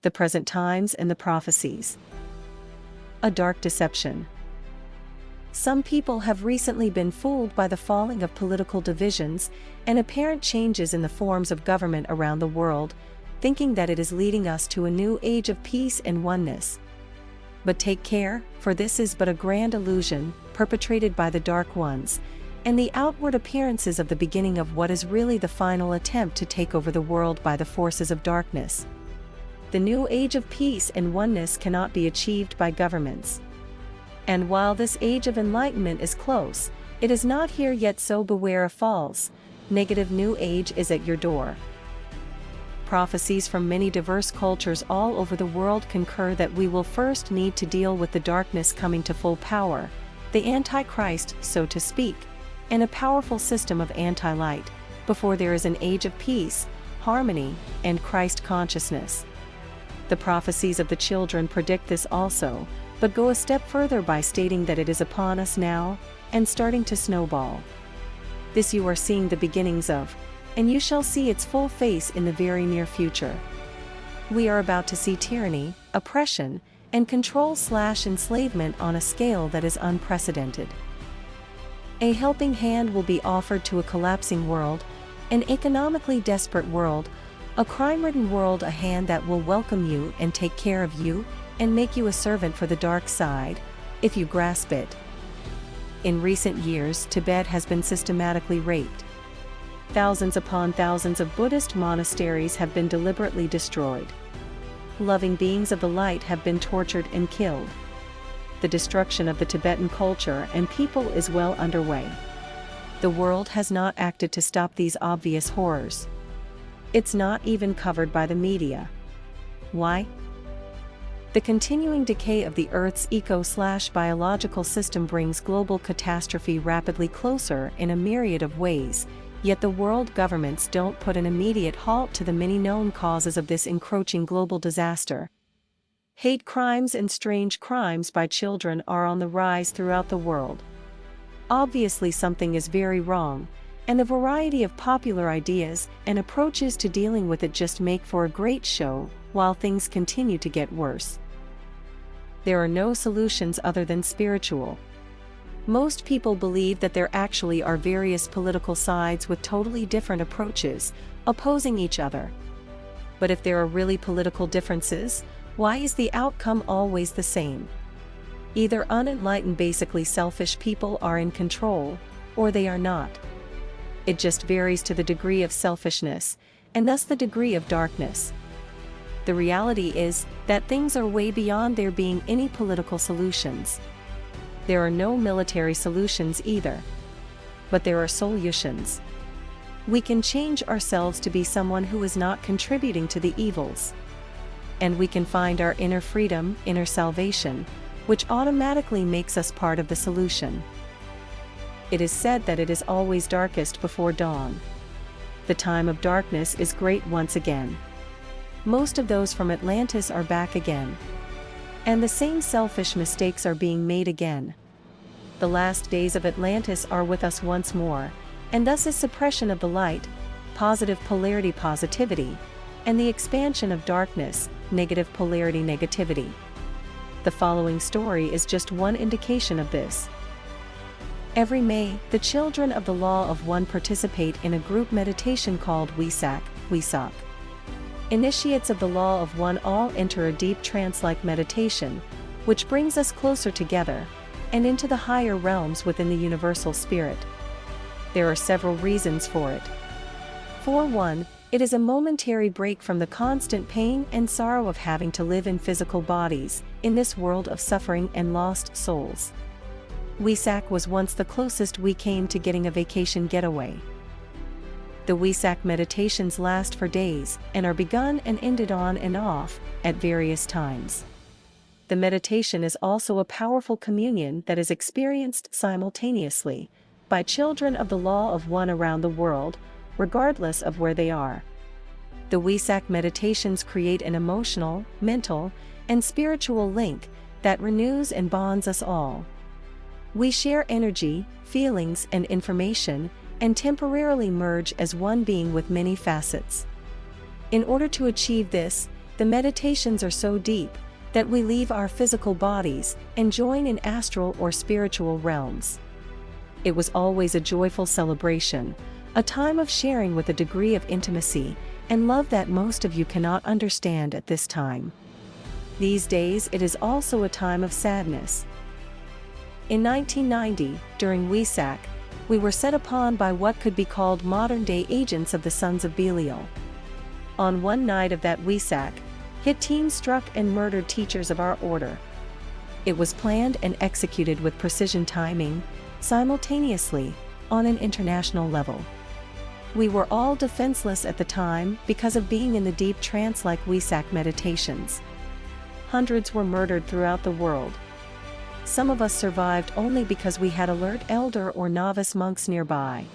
the present times and the prophecies. A dark deception. Some people have recently been fooled by the falling of political divisions and apparent changes in the forms of government around the world, thinking that it is leading us to a new age of peace and oneness. But take care, for this is but a grand illusion, perpetrated by the dark ones, and the outward appearances of the beginning of what is really the final attempt to take over the world by the forces of darkness. The new age of peace and oneness cannot be achieved by governments. And while this age of enlightenment is close, it is not here yet, so beware of false, negative new age is at your door. Prophecies from many diverse cultures all over the world concur that we will first need to deal with the darkness coming to full power, the Antichrist, so to speak, and a powerful system of anti-light, before there is an age of peace, harmony, and Christ consciousness. The prophecies of the children predict this also, but go a step further by stating that it is upon us now, and starting to snowball. This you are seeing the beginnings of, and you shall see its full face in the very near future. We are about to see tyranny, oppression, and control/enslavement on a scale that is unprecedented. A helping hand will be offered to a collapsing world, an economically desperate world, a crime-ridden world, a hand that will welcome you and take care of you, and make you a servant for the dark side, if you grasp it. In recent years, Tibet has been systematically raped. Thousands upon thousands of Buddhist monasteries have been deliberately destroyed. Loving beings of the light have been tortured and killed. The destruction of the Tibetan culture and people is well underway. The world has not acted to stop these obvious horrors. It's not even covered by the media. Why? The continuing decay of the Earth's eco/biological system brings global catastrophe rapidly closer in a myriad of ways, yet the world governments don't put an immediate halt to the many known causes of this encroaching global disaster. Hate crimes and strange crimes by children are on the rise throughout the world. Obviously something is very wrong, and the variety of popular ideas and approaches to dealing with it just make for a great show, while things continue to get worse. There are no solutions other than spiritual. Most people believe that there actually are various political sides with totally different approaches, opposing each other. But if there are really political differences, why is the outcome always the same? Either unenlightened, basically selfish people are in control, or they are not. It just varies to the degree of selfishness, and thus the degree of darkness. The reality is that things are way beyond there being any political solutions. There are no military solutions either. But there are solutions. We can change ourselves to be someone who is not contributing to the evils. And we can find our inner freedom, inner salvation, which automatically makes us part of the solution. It is said that it is always darkest before dawn. The time of darkness is great once again. Most of those from Atlantis are back again. And the same selfish mistakes are being made again. The last days of Atlantis are with us once more, and thus is suppression of the light, positive polarity positivity, and the expansion of darkness, negative polarity negativity. The following story is just one indication of this. Every May, the children of the Law of One participate in a group meditation called Wesak. Initiates of the Law of One all enter a deep trance-like meditation, which brings us closer together, and into the higher realms within the universal spirit. There are several reasons for it. For one, it is a momentary break from the constant pain and sorrow of having to live in physical bodies, in this world of suffering and lost souls. Wesak was once the closest we came to getting a vacation getaway. The Wesak meditations last for days and are begun and ended on and off at various times. The meditation is also a powerful communion that is experienced simultaneously by children of the Law of One around the world, regardless of where they are. The Wesak meditations create an emotional, mental, and spiritual link that renews and bonds us all. We share energy, feelings, and information, and temporarily merge as one being with many facets. In order to achieve this, The meditations are so deep that we leave our physical bodies and join in astral or spiritual realms. It was always a joyful celebration, a time of sharing with a degree of intimacy and love that most of you cannot understand at this time. These days it is also a time of sadness. In 1990, during Wesak, we were set upon by what could be called modern-day agents of the Sons of Belial. On one night of that Wesak, hit teams struck and murdered teachers of our order. It was planned and executed with precision timing, simultaneously, on an international level. We were all defenseless at the time because of being in the deep trance-like Wesak meditations. Hundreds were murdered throughout the world. Some of us survived only because we had alert elder or novice monks nearby,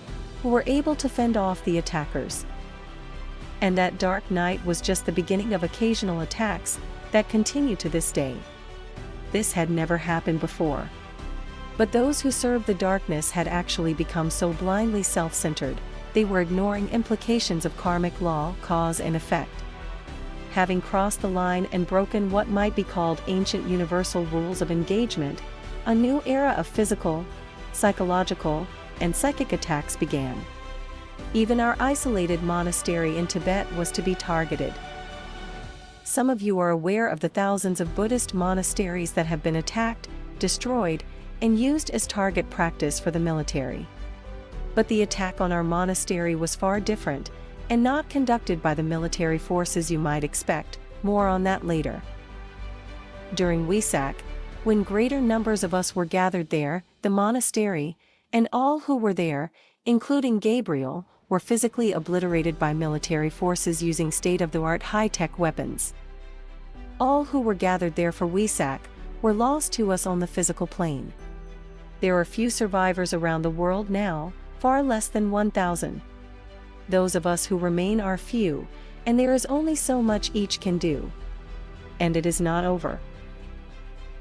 who were able to fend off the attackers. And that dark night was just the beginning of occasional attacks that continue to this day. This had never happened before. But those who served the darkness had actually become so blindly self-centered, they were ignoring implications of karmic law, cause and effect. Having crossed the line and broken what might be called ancient universal rules of engagement, a new era of physical, psychological, and psychic attacks began. Even our isolated monastery in Tibet was to be targeted. Some of you are aware of the thousands of Buddhist monasteries that have been attacked, destroyed, and used as target practice for the military. But the attack on our monastery was far different, and not conducted by the military forces you might expect. More on that later. During Wesak, when greater numbers of us were gathered there, the monastery, and all who were there, including Gabriel, were physically obliterated by military forces using state-of-the-art high-tech weapons. All who were gathered there for Wesak were lost to us on the physical plane. There are few survivors around the world now, far less than 1,000. Those of us who remain are few, and there is only so much each can do. And it is not over.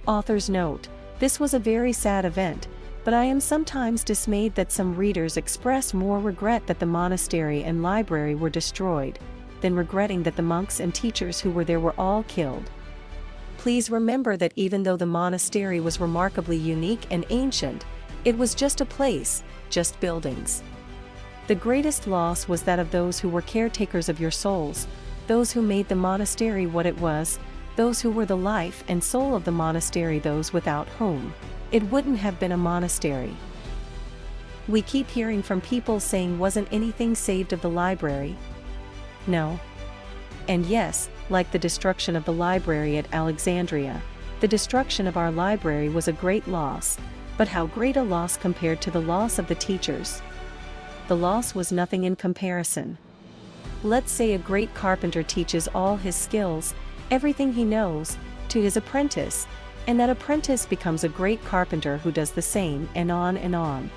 Author's note: this was a very sad event, but I am sometimes dismayed that some readers express more regret that the monastery and library were destroyed, than regretting that the monks and teachers who were there were all killed. Please remember that even though the monastery was remarkably unique and ancient, it was just a place, just buildings. The greatest loss was that of those who were caretakers of your souls, those who made the monastery what it was, those who were the life and soul of the monastery, those without whom it wouldn't have been a monastery. We keep hearing from people saying, wasn't anything saved of the library? No. And yes, like the destruction of the library at Alexandria, the destruction of our library was a great loss, but how great a loss compared to the loss of the teachers? The loss was nothing in comparison. Let's say a great carpenter teaches all his skills, everything he knows, to his apprentice, and that apprentice becomes a great carpenter who does the same, and on and on.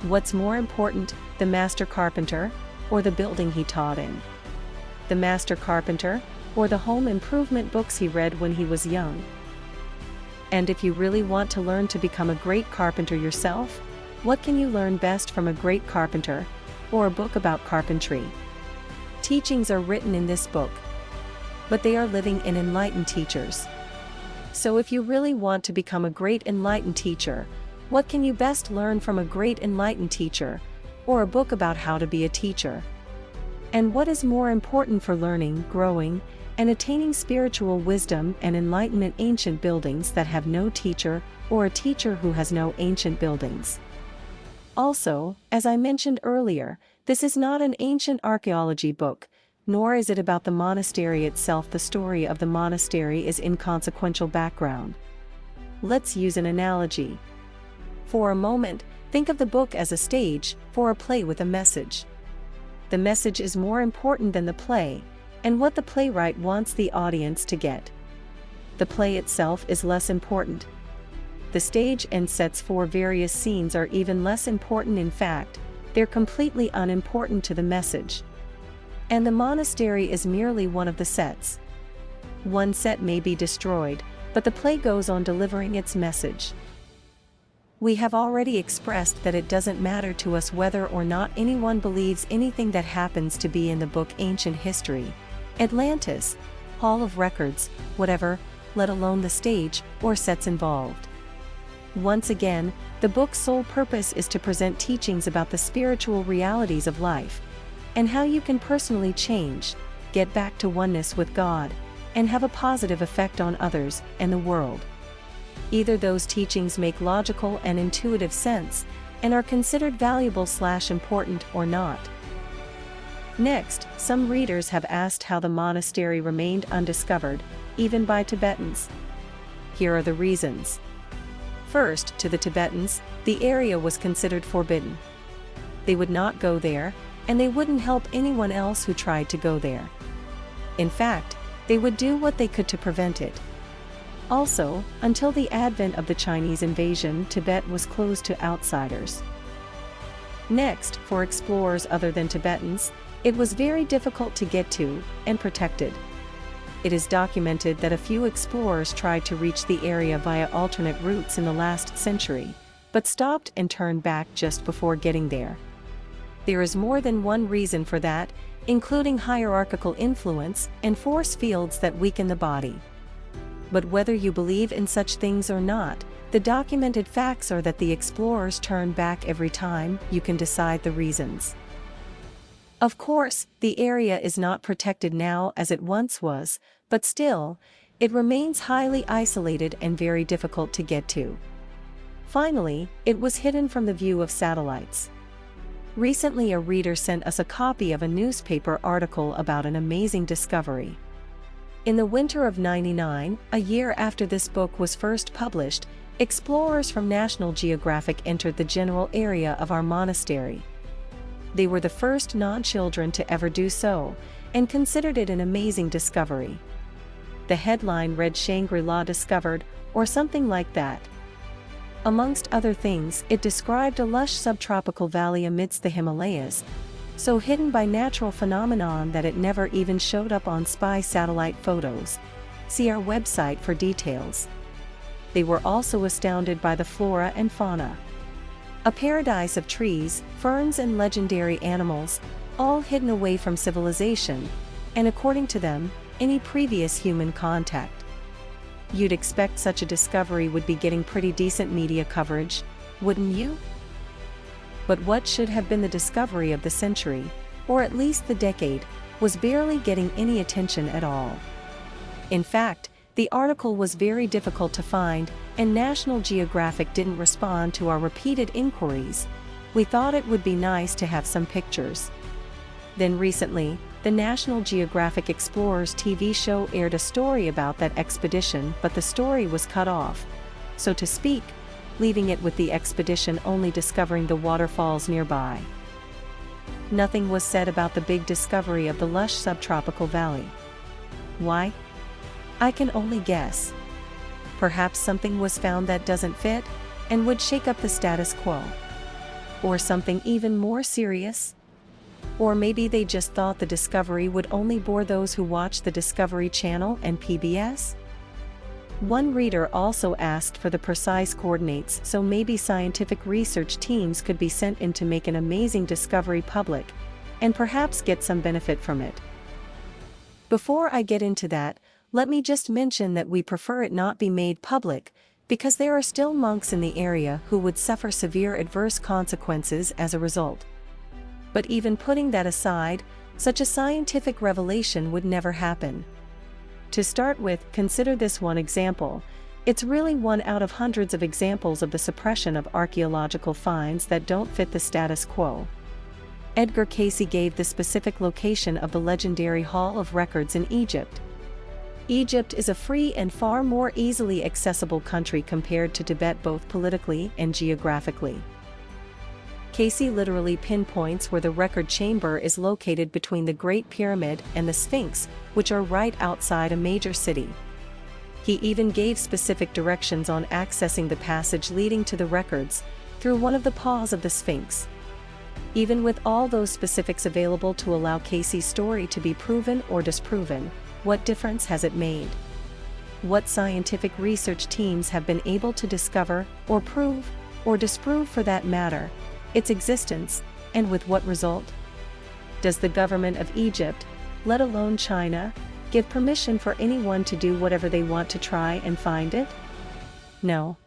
What's more important, the master carpenter, or the building he taught in? The master carpenter, or the home improvement books he read when he was young? And if you really want to learn to become a great carpenter yourself, what can you learn best from a great carpenter, or a book about carpentry? Teachings are written in this book, but they are living and enlightened teachers. So if you really want to become a great enlightened teacher, what can you best learn from a great enlightened teacher, or a book about how to be a teacher? And what is more important for learning, growing, and attaining spiritual wisdom and enlightenment? Ancient buildings that have no teacher, or a teacher who has no ancient buildings. Also, as I mentioned earlier, this is not an ancient archaeology book, nor is it about the monastery itself. The story of the monastery is inconsequential background. Let's use an analogy. For a moment, think of the book as a stage for a play with a message. The message is more important than the play, and what the playwright wants the audience to get. The play itself is less important. The stage and sets for various scenes are even less important. In fact, they're completely unimportant to the message. And the monastery is merely one of the sets. One set may be destroyed, but the play goes on delivering its message. We have already expressed that it doesn't matter to us whether or not anyone believes anything that happens to be in the book Ancient History, Atlantis, Hall of Records, whatever, let alone the stage or sets involved. Once again, the book's sole purpose is to present teachings about the spiritual realities of life, and how you can personally change, get back to oneness with God, and have a positive effect on others and the world. Either those teachings make logical and intuitive sense, and are considered valuable/important or not. Next, some readers have asked how the monastery remained undiscovered, even by Tibetans. Here are the reasons. First, to the Tibetans, the area was considered forbidden. They would not go there, and they wouldn't help anyone else who tried to go there. In fact, they would do what they could to prevent it. Also, until the advent of the Chinese invasion, Tibet was closed to outsiders. Next, for explorers other than Tibetans, it was very difficult to get to, and protected. It is documented that a few explorers tried to reach the area via alternate routes in the last century, but stopped and turned back just before getting there. There is more than one reason for that, including hierarchical influence and force fields that weaken the body. But whether you believe in such things or not, the documented facts are that the explorers turned back every time. You can decide the reasons. Of course, the area is not protected now as it once was, but still, it remains highly isolated and very difficult to get to. Finally, it was hidden from the view of satellites. Recently, a reader sent us a copy of a newspaper article about an amazing discovery. In the winter of '99, a year after this book was first published, explorers from National Geographic entered the general area of our monastery. They were the first non-children to ever do so, and considered it an amazing discovery. The headline read "Shangri-La discovered," or something like that. Amongst other things, it described a lush subtropical valley amidst the Himalayas, so hidden by natural phenomenon that it never even showed up on spy satellite photos. See our website for details. They were also astounded by the flora and fauna. A paradise of trees, ferns and legendary animals, all hidden away from civilization, and according to them, any previous human contact. You'd expect such a discovery would be getting pretty decent media coverage, wouldn't you? But what should have been the discovery of the century, or at least the decade, was barely getting any attention at all. In fact, the article was very difficult to find, and National Geographic didn't respond to our repeated inquiries. We thought it would be nice to have some pictures. Then recently, the National Geographic Explorers TV show aired a story about that expedition, but the story was cut off, so to speak, leaving it with the expedition only discovering the waterfalls nearby. Nothing was said about the big discovery of the lush subtropical valley. Why? I can only guess. Perhaps something was found that doesn't fit, and would shake up the status quo. Or something even more serious? Or maybe they just thought the discovery would only bore those who watch the Discovery Channel and PBS? One reader also asked for the precise coordinates, so maybe scientific research teams could be sent in to make an amazing discovery public, and perhaps get some benefit from it. Before I get into that, let me just mention that we prefer it not be made public, because there are still monks in the area who would suffer severe adverse consequences as a result. But even putting that aside, such a scientific revelation would never happen. To start with, consider this one example. It's really one out of hundreds of examples of the suppression of archaeological finds that don't fit the status quo. Edgar Cayce gave the specific location of the legendary Hall of Records in Egypt. Egypt is a free and far more easily accessible country compared to Tibet, both politically and geographically. Cayce literally pinpoints where the record chamber is located between the Great Pyramid and the Sphinx, which are right outside a major city. He even gave specific directions on accessing the passage leading to the records, through one of the paws of the Sphinx. Even with all those specifics available to allow Cayce's story to be proven or disproven, what difference has it made? What scientific research teams have been able to discover, or prove, or disprove for that matter, its existence, and with what result? Does the government of Egypt, let alone China, give permission for anyone to do whatever they want to try and find it? No.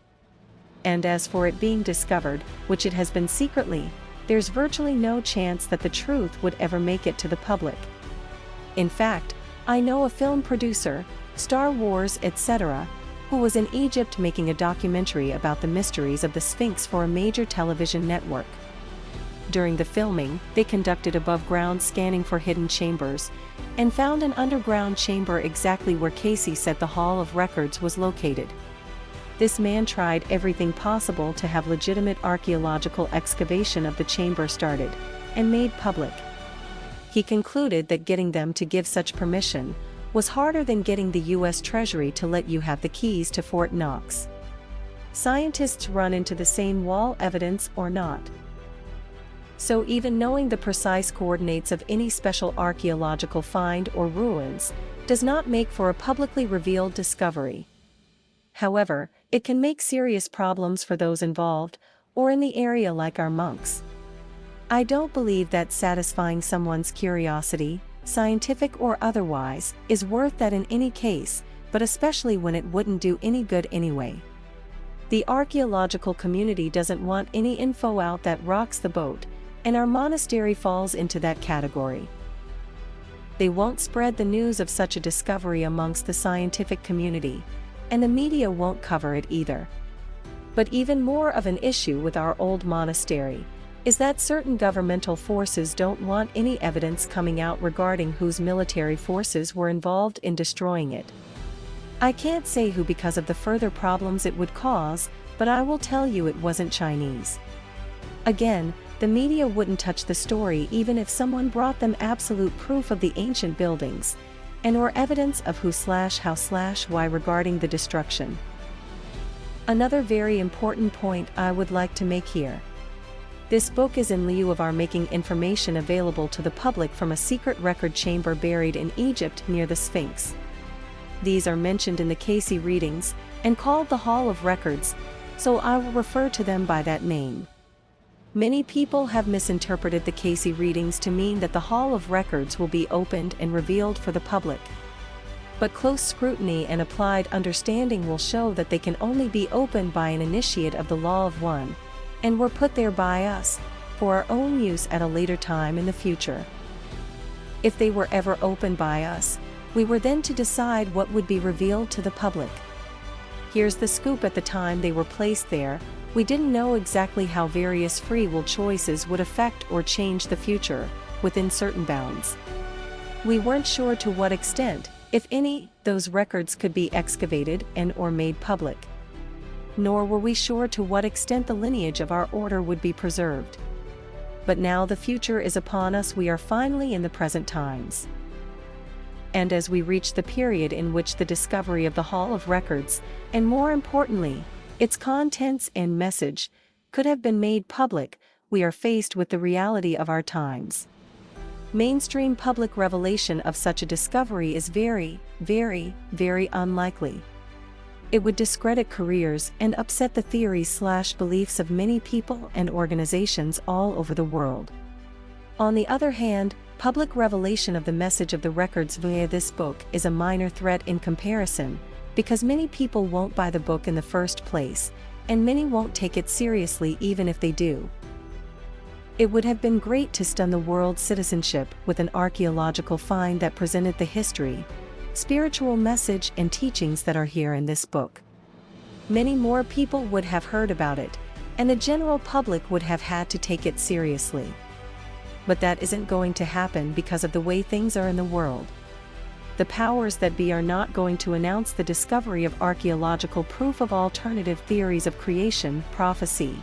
And as for it being discovered, which it has been secretly, there's virtually no chance that the truth would ever make it to the public. In fact, I know a film producer, Star Wars, etc., who was in Egypt making a documentary about the mysteries of the Sphinx for a major television network. During the filming, they conducted above-ground scanning for hidden chambers, and found an underground chamber exactly where Casey said the Hall of Records was located. This man tried everything possible to have legitimate archaeological excavation of the chamber started, and made public. He concluded that getting them to give such permission was harder than getting the U.S. Treasury to let you have the keys to Fort Knox. Scientists run into the same wall, evidence or not. So even knowing the precise coordinates of any special archaeological find or ruins does not make for a publicly revealed discovery. However, it can make serious problems for those involved, or in the area like our monks. I don't believe that satisfying someone's curiosity, scientific or otherwise, is worth that in any case, but especially when it wouldn't do any good anyway. The archaeological community doesn't want any info out that rocks the boat, and our monastery falls into that category. They won't spread the news of such a discovery amongst the scientific community, and the media won't cover it either. But even more of an issue with our old monastery is that certain governmental forces don't want any evidence coming out regarding whose military forces were involved in destroying it. I can't say who because of the further problems it would cause, but I will tell you it wasn't Chinese. Again, the media wouldn't touch the story even if someone brought them absolute proof of the ancient buildings, and or evidence of who/how/why regarding the destruction. Another very important point I would like to make here. This book is in lieu of our making information available to the public from a secret record chamber buried in Egypt near the Sphinx. These are mentioned in the Casey readings, and called the Hall of Records, so I will refer to them by that name. Many people have misinterpreted the Casey readings to mean that the Hall of Records will be opened and revealed for the public. But close scrutiny and applied understanding will show that they can only be opened by an initiate of the Law of One, and were put there by us, for our own use at a later time in the future. If they were ever opened by us, we were then to decide what would be revealed to the public. Here's the scoop: at the time they were placed there, we didn't know exactly how various free will choices would affect or change the future, within certain bounds. We weren't sure to what extent, if any, those records could be excavated and or made public. Nor were we sure to what extent the lineage of our order would be preserved. But now the future is upon us, we are finally in the present times. And as we reach the period in which the discovery of the Hall of Records, and more importantly, its contents and message, could have been made public, we are faced with the reality of our times. Mainstream public revelation of such a discovery is very, very, very unlikely. It would discredit careers and upset the theories/beliefs of many people and organizations all over the world. On the other hand, public revelation of the message of the records via this book is a minor threat in comparison, because many people won't buy the book in the first place, and many won't take it seriously even if they do. It would have been great to stun the world's citizenship with an archaeological find that presented the history, spiritual message and teachings that are here in this book. Many more people would have heard about it, and the general public would have had to take it seriously. But that isn't going to happen because of the way things are in the world. The powers that be are not going to announce the discovery of archaeological proof of alternative theories of creation, prophecy,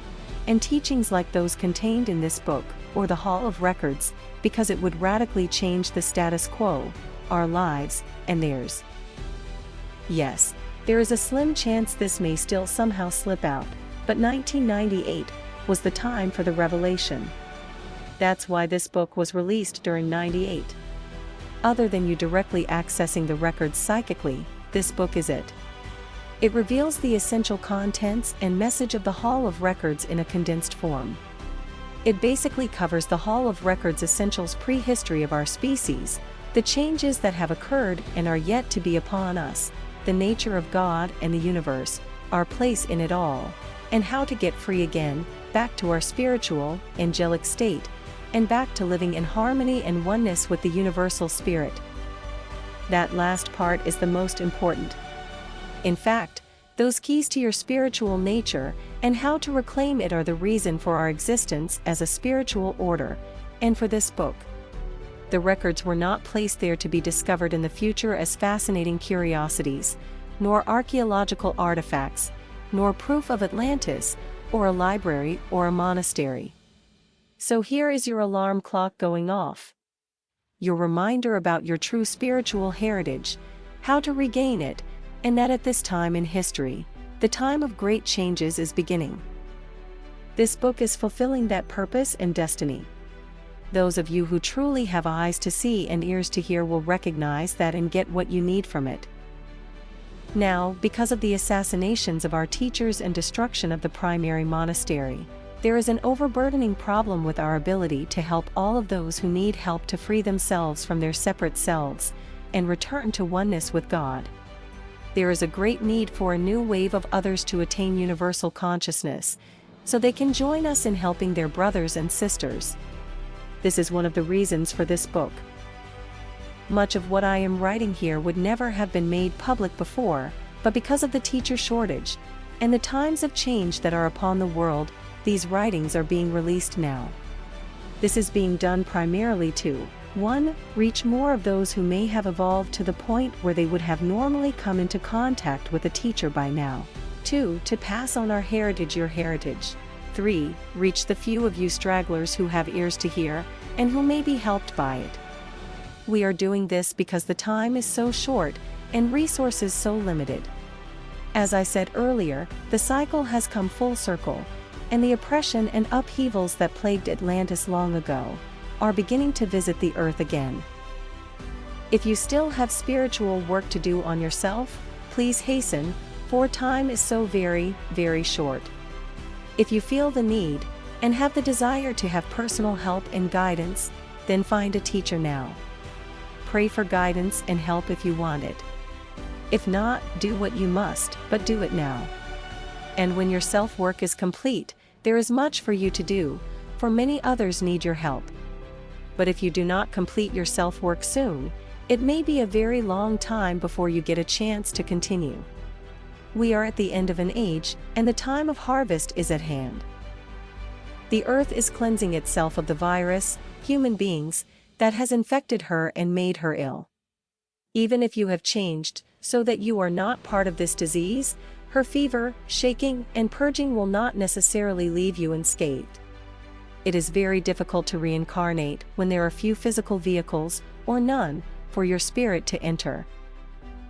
and teachings like those contained in this book, or the Hall of Records, because it would radically change the status quo, our lives, and theirs. Yes, there is a slim chance this may still somehow slip out, but 1998 was the time for the revelation. That's why this book was released during '98. Other than you directly accessing the records psychically, this book is it. It reveals the essential contents and message of the Hall of Records in a condensed form. It basically covers the Hall of Records essentials: prehistory of our species, the changes that have occurred and are yet to be upon us, the nature of God and the universe, our place in it all, and how to get free again, back to our spiritual, angelic state, and back to living in harmony and oneness with the universal spirit. That last part is the most important. In fact, those keys to your spiritual nature and how to reclaim it are the reason for our existence as a spiritual order, and for this book. The records were not placed there to be discovered in the future as fascinating curiosities, nor archaeological artifacts, nor proof of Atlantis, or a library or a monastery. So here is your alarm clock going off. Your reminder about your true spiritual heritage, how to regain it, and that at this time in history, the time of great changes is beginning. This book is fulfilling that purpose and destiny. Those of you who truly have eyes to see and ears to hear will recognize that and get what you need from it. Now, because of the assassinations of our teachers and destruction of the primary monastery, there is an overburdening problem with our ability to help all of those who need help to free themselves from their separate selves and return to oneness with God. There is a great need for a new wave of others to attain universal consciousness, so they can join us in helping their brothers and sisters. This is one of the reasons for this book. Much of what I am writing here would never have been made public before, but because of the teacher shortage and the times of change that are upon the world, these writings are being released now. This is being done primarily to 1. Reach more of those who may have evolved to the point where they would have normally come into contact with a teacher by now. 2. To pass on our heritage, your heritage. 3. Reach the few of you stragglers who have ears to hear, and who may be helped by it. We are doing this because the time is so short, and resources so limited. As I said earlier, the cycle has come full circle, and the oppression and upheavals that plagued Atlantis long ago are beginning to visit the earth again. If you still have spiritual work to do on yourself, please hasten, for time is so very, very short. If you feel the need, and have the desire to have personal help and guidance, then find a teacher now. Pray for guidance and help if you want it. If not, do what you must, but do it now. And when your self-work is complete, there is much for you to do, for many others need your help. But if you do not complete your self-work soon, it may be a very long time before you get a chance to continue. We are at the end of an age, and the time of harvest is at hand. The earth is cleansing itself of the virus, human beings, that has infected her and made her ill. Even if you have changed, so that you are not part of this disease, her fever, shaking, and purging will not necessarily leave you unscathed. It is very difficult to reincarnate when there are few physical vehicles, or none, for your spirit to enter.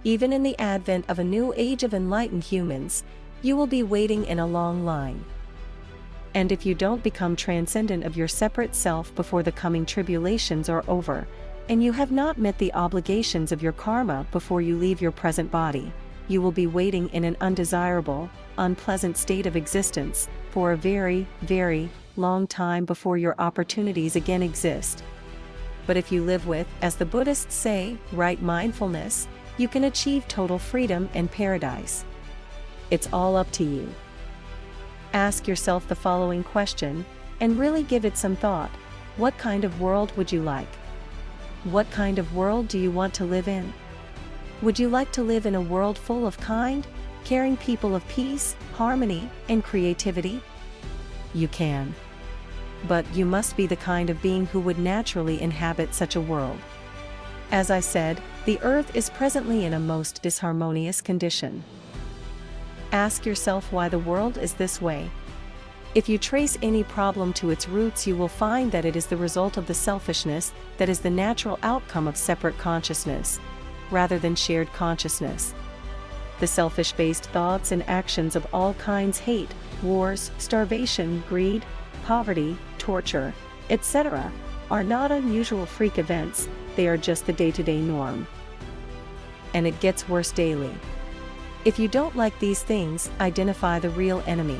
Even in the advent of a new age of enlightened humans, you will be waiting in a long line. And if you don't become transcendent of your separate self before the coming tribulations are over, and you have not met the obligations of your karma before you leave your present body, you will be waiting in an undesirable, unpleasant state of existence for a very, very long time before your opportunities again exist. But if you live with, as the Buddhists say, right mindfulness, you can achieve total freedom and paradise. It's all up to you. Ask yourself the following question, and really give it some thought. What kind of world would you like? What kind of world do you want to live in? Would you like to live in a world full of kind, caring people of peace, harmony, and creativity? You can. But you must be the kind of being who would naturally inhabit such a world. As I said, the earth is presently in a most disharmonious condition. Ask yourself why the world is this way. If you trace any problem to its roots, you will find that it is the result of the selfishness that is the natural outcome of separate consciousness, rather than shared consciousness. The selfish-based thoughts and actions of all kinds, hate, wars, starvation, greed, poverty, torture, etc., are not unusual freak events, they are just the day-to-day norm. And it gets worse daily. If you don't like these things, identify the real enemy.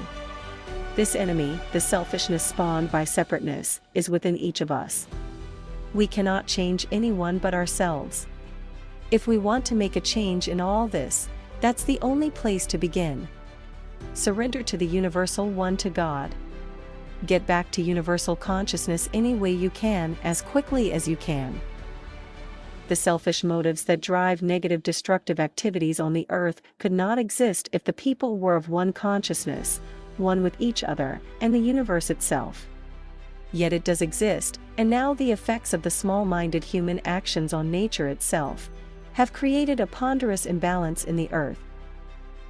This enemy, the selfishness spawned by separateness, is within each of us. We cannot change anyone but ourselves. If we want to make a change in all this, that's the only place to begin. Surrender to the Universal One, to God. Get back to universal consciousness any way you can, as quickly as you can. The selfish motives that drive negative destructive activities on the earth could not exist if the people were of one consciousness, one with each other and the universe itself. Yet it does exist, and now the effects of the small-minded human actions on nature itself have created a ponderous imbalance in the earth.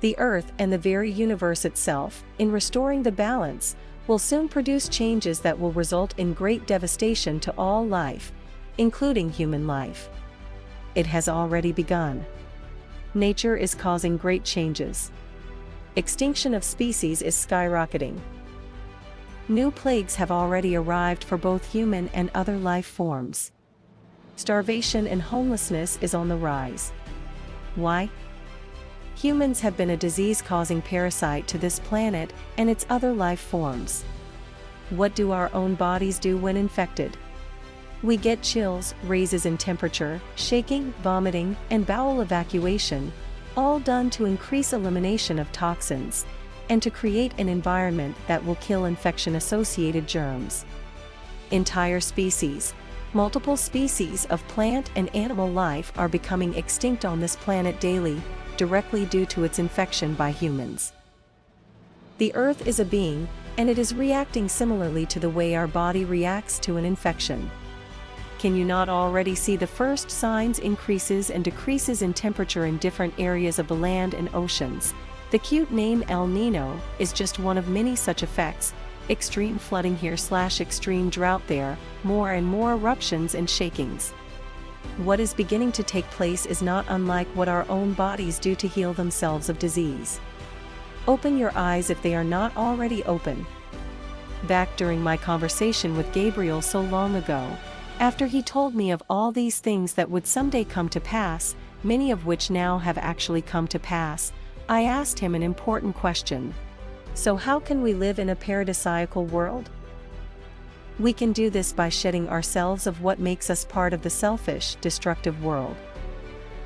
The earth and the very universe itself, in restoring the balance, will soon produce changes that will result in great devastation to all life, including human life. It has already begun. Nature is causing great changes. Extinction of species is skyrocketing. New plagues have already arrived for both human and other life forms. Starvation and homelessness is on the rise. Why? Humans have been a disease-causing parasite to this planet and its other life forms. What do our own bodies do when infected? We get chills, raises in temperature, shaking, vomiting, and bowel evacuation, all done to increase elimination of toxins and to create an environment that will kill infection-associated germs. Entire species, multiple species of plant and animal life are becoming extinct on this planet daily, directly due to its infection by humans. The Earth is a being, and it is reacting similarly to the way our body reacts to an infection. Can you not already see the first signs? Increases and decreases in temperature in different areas of the land and oceans. The cute name El Niño is just one of many such effects. Extreme flooding here / extreme drought there, more and more eruptions and shakings. What is beginning to take place is not unlike what our own bodies do to heal themselves of disease. Open your eyes if they are not already open. Back during my conversation with Gabriel so long ago, after he told me of all these things that would someday come to pass, many of which now have actually come to pass, I asked him an important question. So how can we live in a paradisiacal world? We can do this by shedding ourselves of what makes us part of the selfish, destructive world.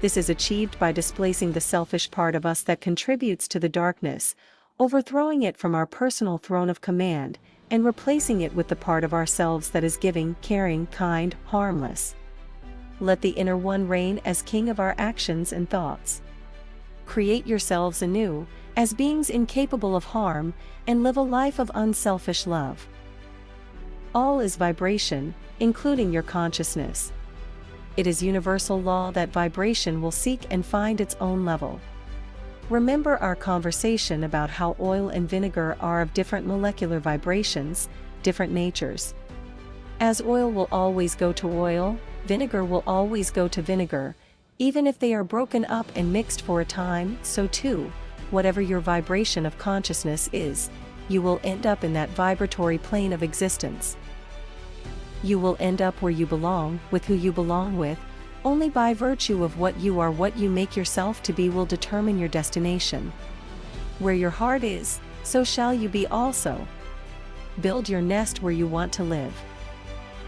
This is achieved by displacing the selfish part of us that contributes to the darkness, overthrowing it from our personal throne of command, and replacing it with the part of ourselves that is giving, caring, kind, harmless. Let the inner one reign as king of our actions and thoughts. Create yourselves anew, as beings incapable of harm, and live a life of unselfish love. All is vibration, including your consciousness. It is universal law that vibration will seek and find its own level. Remember our conversation about how oil and vinegar are of different molecular vibrations, different natures. As oil will always go to oil, vinegar will always go to vinegar, even if they are broken up and mixed for a time, so too, whatever your vibration of consciousness is, you will end up in that vibratory plane of existence. You will end up where you belong, with who you belong with. Only by virtue of what you are, what you make yourself to be will determine your destination. Where your heart is, so shall you be also. Build your nest where you want to live.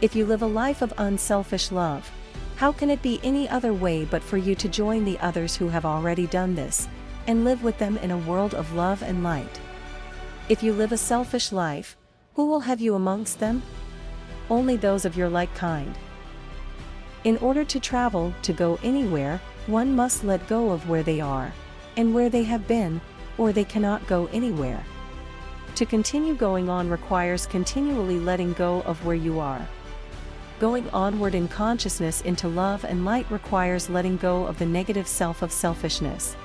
If you live a life of unselfish love, how can it be any other way but for you to join the others who have already done this, and live with them in a world of love and light? If you live a selfish life, who will have you amongst them? Only those of your like kind. In order to travel, to go anywhere, one must let go of where they are, and where they have been, or they cannot go anywhere. To continue going on requires continually letting go of where you are. Going onward in consciousness into love and light requires letting go of the negative self of selfishness.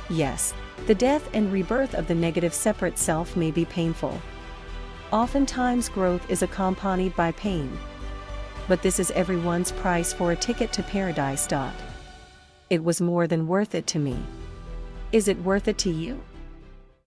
Yes, the death and rebirth of the negative separate self may be painful. Oftentimes growth is accompanied by pain. But this is everyone's price for a ticket to paradise. It was more than worth it to me. Is it worth it to you?